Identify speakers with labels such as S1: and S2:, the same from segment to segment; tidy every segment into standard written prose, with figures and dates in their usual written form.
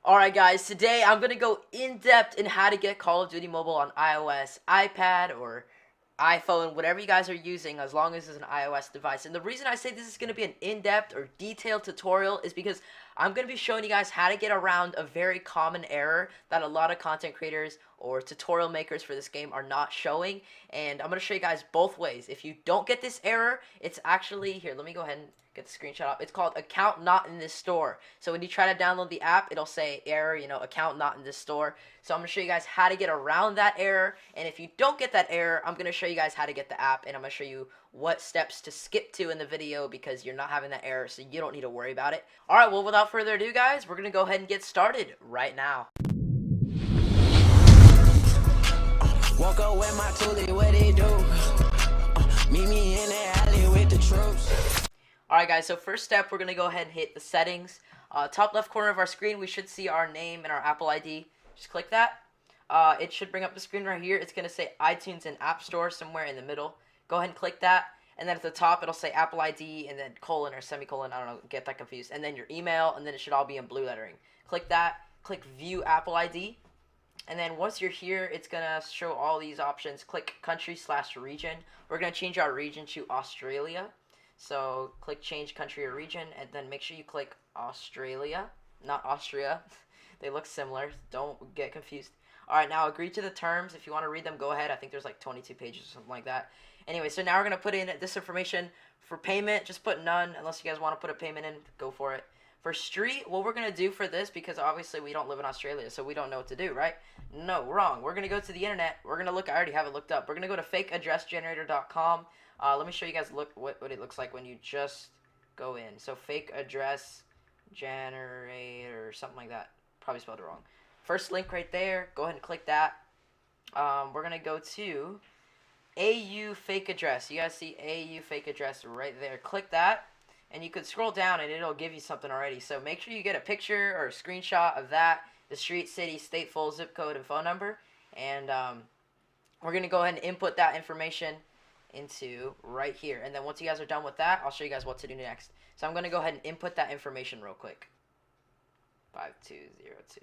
S1: Alright guys, today I'm going to go in-depth in how to get Call of Duty Mobile on iOS, iPad, or iPhone, whatever you guys are using, as long as it's an iOS device. And the reason I say this is going to be an in-depth or detailed tutorial is because I'm going to be showing you guys how to get around a very common error that a lot of content creators or tutorial makers for this game are not showing. And I'm going to show you guys both ways. If you don't get this error, it's actually, here, let me go ahead and get the screenshot up. It's called account not in this store. So when you try to download the app, it'll say error, account not in this store. So I'm going to show you guys how to get around that error. And if you don't get that error, I'm going to show you guys how to get the app. And I'm going to show you what steps to skip to in the video because you're not having that error, so you don't need to worry about it. Alright, well, without further ado, guys, we're going to go ahead and get started right now. Walk up with my toolie, what they do? Meet me in the alley with the troops. Alright guys, so first step, we're going to go ahead and hit the settings. Top left corner of our screen, we should see our name and our Apple ID. Just click that. It should bring up the screen right here. It's going to say iTunes and App Store somewhere in the middle. Go ahead and click that. And then at the top, it'll say Apple ID and then colon or semicolon. I don't know, get that confused. And then your email, and then it should all be in blue lettering. Click that. Click View Apple ID. And then once you're here, it's going to show all these options. Click Country/Region. We're going to change our region to Australia. So click Change Country or Region, and then make sure you click Australia, not Austria. They look similar. Don't get confused. Alright, now agree to the terms. If you want to read them, go ahead. I think there's like 22 pages or something like that. Anyway, so now we're going to put in this information. For payment, just put none. Unless you guys want to put a payment in, go for it. For street, what we're going to do for this, because obviously we don't live in Australia, so we don't know what to do, right? No, wrong. We're going to go to the internet. We're going to look. I already have it looked up. We're going to go to fakeaddressgenerator.com. Let me show you guys what it looks like when you just go in. So fake address generator, something like that. Probably spelled it wrong. First link right there. Go ahead and click that. We're going to go to AU fake address. You guys see AU fake address right there. Click that. And you could scroll down and it'll give you something already. So make sure you get a picture or a screenshot of that, the street, city, state, full zip code, and phone number. And we're going to go ahead and input that information into right here. And then once you guys are done with that, I'll show you guys what to do next. So I'm going to go ahead and input that information real quick. 5202.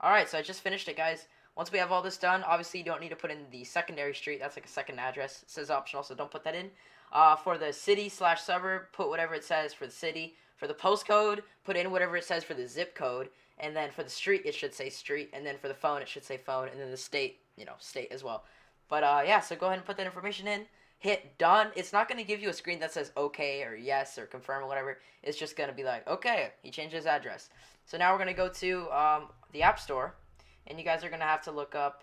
S1: Alright, so I just finished it, guys. Once we have all this done, obviously you don't need to put in the secondary street. That's like a second address. It says optional, so don't put that in. For the city/suburb, put whatever it says for the city. For the postcode, put in whatever it says for the zip code. And then for the street, it should say street. And then for the phone, it should say phone. And then the state, state as well. But yeah, so go ahead and put that information in. Hit done. It's not going to give you a screen that says okay or yes or confirm or whatever. It's just going to be like, okay, he changed his address. So now we're going to go to the App Store. And you guys are going to have to look up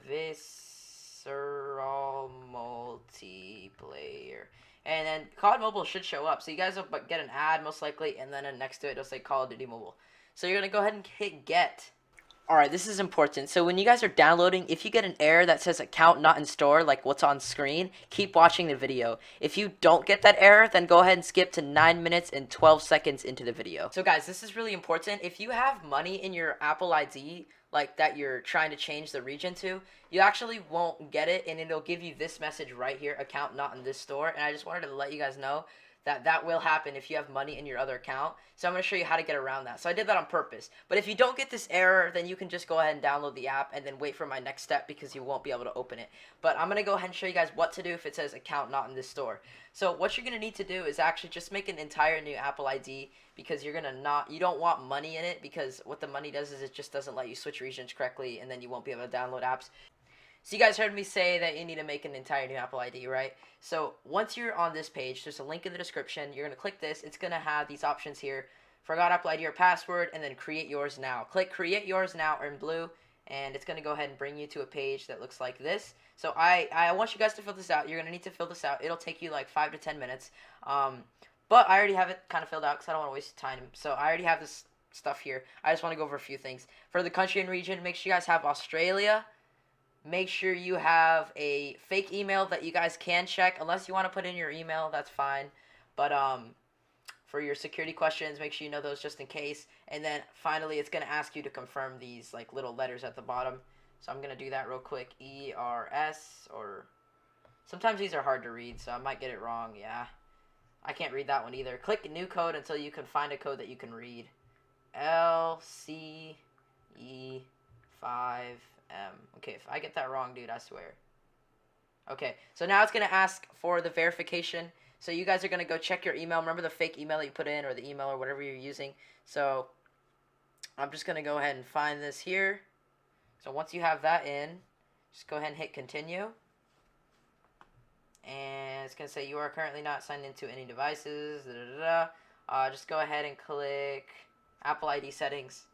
S1: Visceral Multiplayer. And then COD Mobile should show up. So you guys will get an ad most likely. And then next to it, it'll say Call of Duty Mobile. So you're going to go ahead and hit Get. Alright, this is important. So when you guys are downloading, if you get an error that says account not in store, like what's on screen, keep watching the video. If you don't get that error, then go ahead and skip to 9 minutes and 12 seconds into the video. So guys, this is really important. If you have money in your Apple ID, like that you're trying to change the region to, you actually won't get it, and it'll give you this message right here, account not in this store. And I just wanted to let you guys know that will happen if you have money in your other account. So I'm going to show you how to get around that. So I did that on purpose. But if you don't get this error, then you can just go ahead and download the app and then wait for my next step because you won't be able to open it. But I'm going to go ahead and show you guys what to do if it says account not in this store. So what you're going to need to do is actually just make an entire new Apple ID because you don't want money in it, because what the money does is it just doesn't let you switch regions correctly, and then you won't be able to download apps. So you guys heard me say that you need to make an entire new Apple ID, right? So once you're on this page, there's a link in the description. You're going to click this. It's going to have these options here. Forgot Apple ID or password, and then create yours now. Click create yours now in blue, and it's going to go ahead and bring you to a page that looks like this. So I want you guys to fill this out. You're going to need to fill this out. It'll take you like 5 to 10 minutes. But I already have it kind of filled out because I don't want to waste time. So I already have this stuff here. I just want to go over a few things. For the country and region, make sure you guys have Australia. Make sure you have a fake email that you guys can check. Unless you want to put in your email, that's fine. But for your security questions, make sure you know those just in case. And then finally, it's going to ask you to confirm these like little letters at the bottom. So I'm going to do that real quick. ERS, or sometimes these are hard to read, so I might get it wrong. Yeah, I can't read that one either. Click new code until you can find a code that you can read. LCE5M. Okay, if I get that wrong, dude, I swear. Okay, so now it's going to ask for the verification. So you guys are going to go check your email. Remember the fake email that you put in, or the email or whatever you're using. So I'm just going to go ahead and find this here. So once you have that in, just go ahead and hit continue. And it's going to say you are currently not signed into any devices. Just go ahead and click Apple ID settings.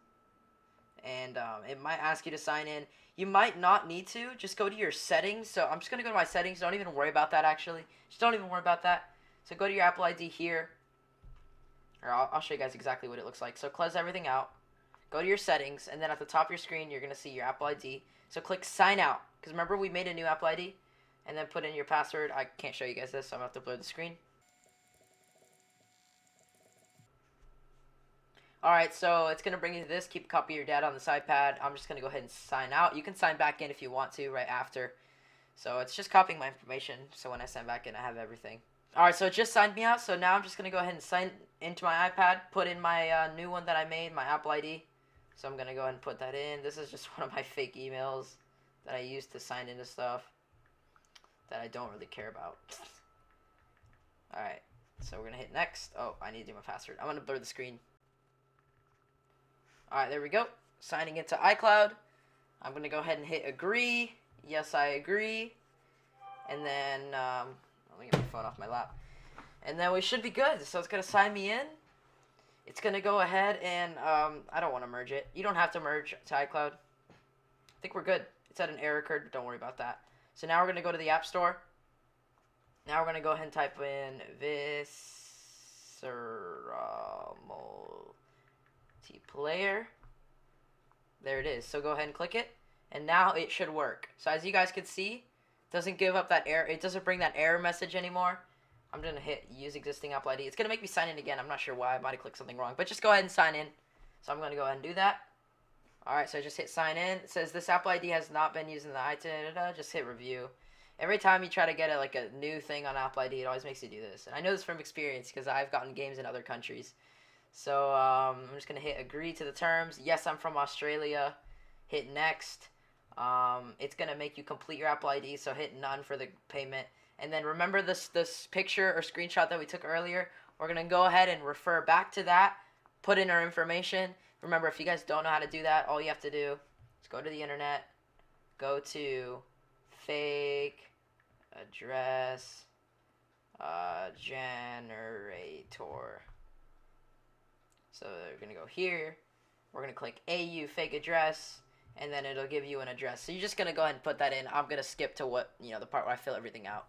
S1: And it might ask you to sign in. You might not need to. Just go to your settings. So I'm just going to go to my settings. Don't even worry about that, actually. Just don't even worry about that. So go to your Apple ID here. Or I'll show you guys exactly what it looks like. So close everything out. Go to your settings. And then at the top of your screen, you're going to see your Apple ID. So click sign out. Because remember, we made a new Apple ID. And then put in your password. I can't show you guys this, so I'm going to have to blur the screen. Alright, so it's going to bring you to this. Keep a copy of your data on this iPad. I'm just going to go ahead and sign out. You can sign back in if you want to right after. So it's just copying my information. So when I sign back in, I have everything. Alright, so it just signed me out. So now I'm just going to go ahead and sign into my iPad. Put in my new one that I made, my Apple ID. So I'm going to go ahead and put that in. This is just one of my fake emails that I use to sign into stuff that I don't really care about. Alright, so we're going to hit next. Oh, I need to do my password. I'm going to blur the screen. Alright, there we go. Signing into iCloud. I'm going to go ahead and hit agree. Yes, I agree. And then, let me get my phone off my lap. And then we should be good. So it's going to sign me in. It's going to go ahead and, I don't want to merge it. You don't have to merge to iCloud. I think we're good. It's at an error code, but don't worry about that. So now we're going to go to the App Store. Now we're going to go ahead and type in Visceral Multiplayer. There it is. So go ahead and click it. And now it should work. So as you guys can see, it doesn't give up that error. It doesn't bring that error message anymore. I'm going to hit use existing Apple ID. It's going to make me sign in again. I'm not sure why. I might have clicked something wrong. But just go ahead and sign in. So I'm going to go ahead and do that. Alright, so I just hit sign in. It says this Apple ID has not been used in the iTunes. Just hit review. Every time you try to get a new thing on Apple ID, it always makes you do this. And I know this from experience because I've gotten games in other countries. So I'm just going to hit agree to the terms. Yes, I'm from Australia. Hit next. It's going to make you complete your Apple ID, so hit none for the payment. And then remember this picture or screenshot that we took earlier? We're going to go ahead and refer back to that. Put in our information. Remember, if you guys don't know how to do that, all you have to do is go to the internet, go to fake address generator. So we're going to go here. We're going to click AU fake address, and then it'll give you an address. So you're just going to go ahead and put that in. I'm going to skip to the part where I fill everything out.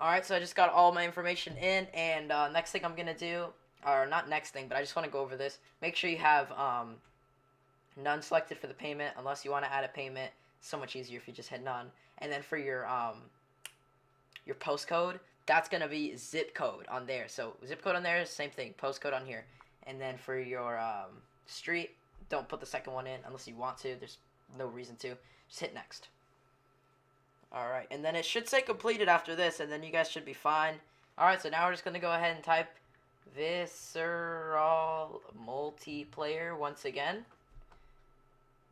S1: Alright, so I just got all my information in, and next thing I'm going to do, or not next thing, but I just want to go over this. Make sure you have none selected for the payment, unless you want to add a payment. It's so much easier if you just hit none. And then for your postcode, that's going to be zip code on there. So zip code on there is the same thing, postcode on here. And then for your street, don't put the second one in unless you want to. There's no reason to. Just hit next. Alright, and then it should say completed after this, and then you guys should be fine. Alright, so now we're just going to go ahead and type Visceral Multiplayer once again.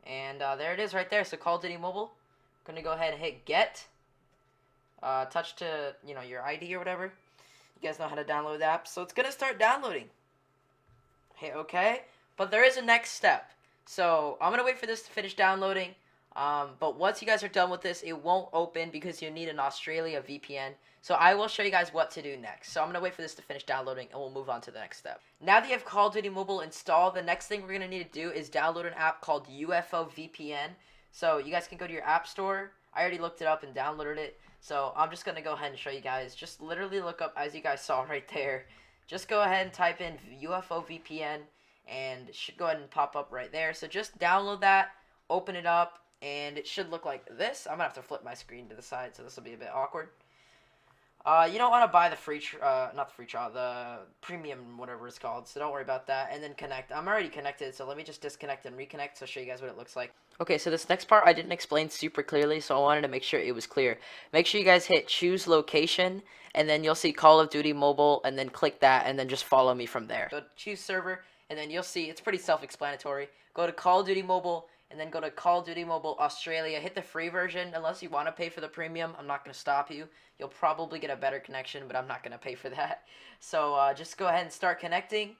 S1: And there it is right there. So Call of Duty Mobile. I'm going to go ahead and hit get. Touch to, your ID or whatever. You guys know how to download the app. So it's going to start downloading. Hit OK. But there is a next step. So I'm going to wait for this to finish downloading. But once you guys are done with this, it won't open because you need an Australia VPN. So I will show you guys what to do next. So I'm going to wait for this to finish downloading, and we'll move on to the next step. Now that you have Call of Duty Mobile installed, the next thing we're going to need to do is download an app called UFO VPN. So you guys can go to your app store. I already looked it up and downloaded it. So I'm just going to go ahead and show you guys. Just literally look up, as you guys saw right there. Just go ahead and type in UFO VPN, and it should go ahead and pop up right there. So just download that, open it up, and it should look like this. I'm going to have to flip my screen to the side, so this will be a bit awkward. You don't want to buy the free, not the free trial, the premium, whatever it's called, so don't worry about that. And then connect. I'm already connected, so let me just disconnect and reconnect to show you guys what it looks like. Okay, so this next part I didn't explain super clearly, so I wanted to make sure it was clear. Make sure you guys hit choose location, and then you'll see Call of Duty Mobile, and then click that, and then just follow me from there. So choose server, and then you'll see it's pretty self-explanatory. Go to Call of Duty Mobile, and then go to Call of Duty Mobile Australia. Hit the free version unless you want to pay for the premium. I'm not going to stop you. You'll probably get a better connection, but I'm not going to pay for that. So just go ahead and start connecting.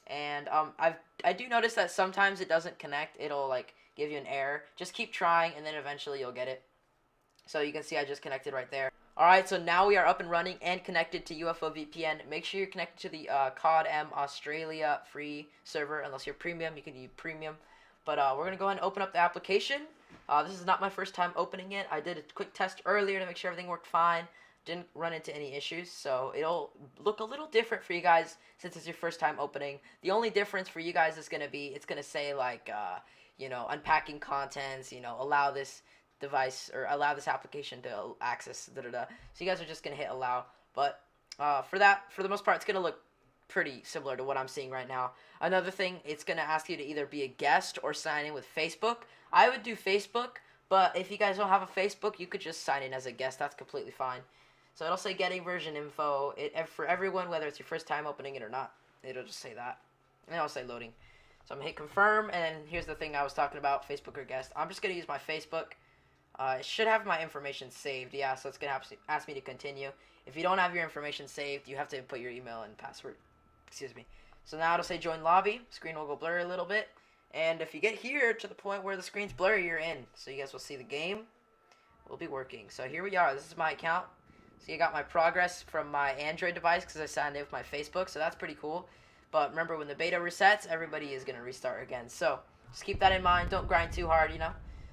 S1: And I do notice that sometimes it doesn't connect. It'll like give you an error. Just keep trying, and then eventually you'll get it. So you can see I just connected right there. Alright, so now we are up and running and connected to UFO VPN. Make sure you're connected to the COD Australia free server. Unless you're premium, you can use premium. But we're going to go ahead and open up the application. This is not my first time opening it. I did a quick test earlier to make sure everything worked fine. Didn't run into any issues. So it'll look a little different for you guys since it's your first time opening. The only difference for you guys is going to be, it's going to say like, you know, unpacking contents, you know, allow this device or allow this application to access, So you guys are just going to hit allow. But for the most part, it's going to look pretty similar to what I'm seeing right now. Another thing, it's going to ask you to either be a guest or sign in with Facebook. I would do Facebook, but if you guys don't have a Facebook, you could just sign in as a guest. That's completely fine. So it'll say getting version info for everyone, whether it's your first time opening it or not. It'll just say that. And it'll say loading. So I'm going to hit confirm, and here's the thing I was talking about, Facebook or guest. I'm just going to use my Facebook. It should have my information saved. Yeah, so it's going to ask me to continue. If you don't have your information saved, you have to input your email and password. Excuse me. So now it'll say join lobby. Screen will go blurry a little bit. And if you get here to the point where the screen's blurry, you're in. So you guys will see the game will be working. So here we are. This is my account. So you got my progress from my Android device because I signed in with my Facebook. So that's pretty cool. But remember, when the beta resets, everybody is going to restart again. So just keep that in mind. Don't grind too hard, you know.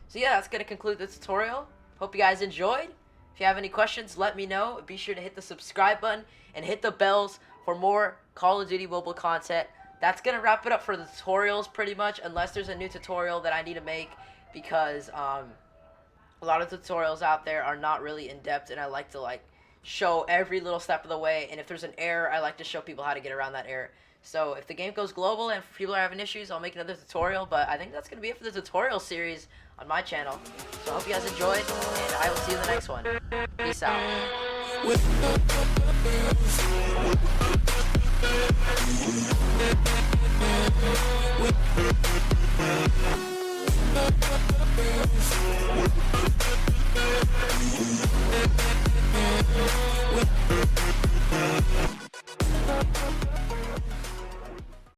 S1: So yeah, that's going to conclude the tutorial. Hope you guys enjoyed. If you have any questions, let me know. Be sure to hit the subscribe button and hit the bells for more Call of Duty mobile content. That's going to wrap it up for the tutorials pretty much, unless there's a new tutorial that I need to make, because a lot of tutorials out there are not really in-depth, and I like to like show every little step of the way, and if there's an error, I like to show people how to get around that error. So if the game goes global and people are having issues, I'll make another tutorial, but I think that's going to be it for the tutorial series on my channel. So I hope you guys enjoyed, and I will see you in the next one. Peace out.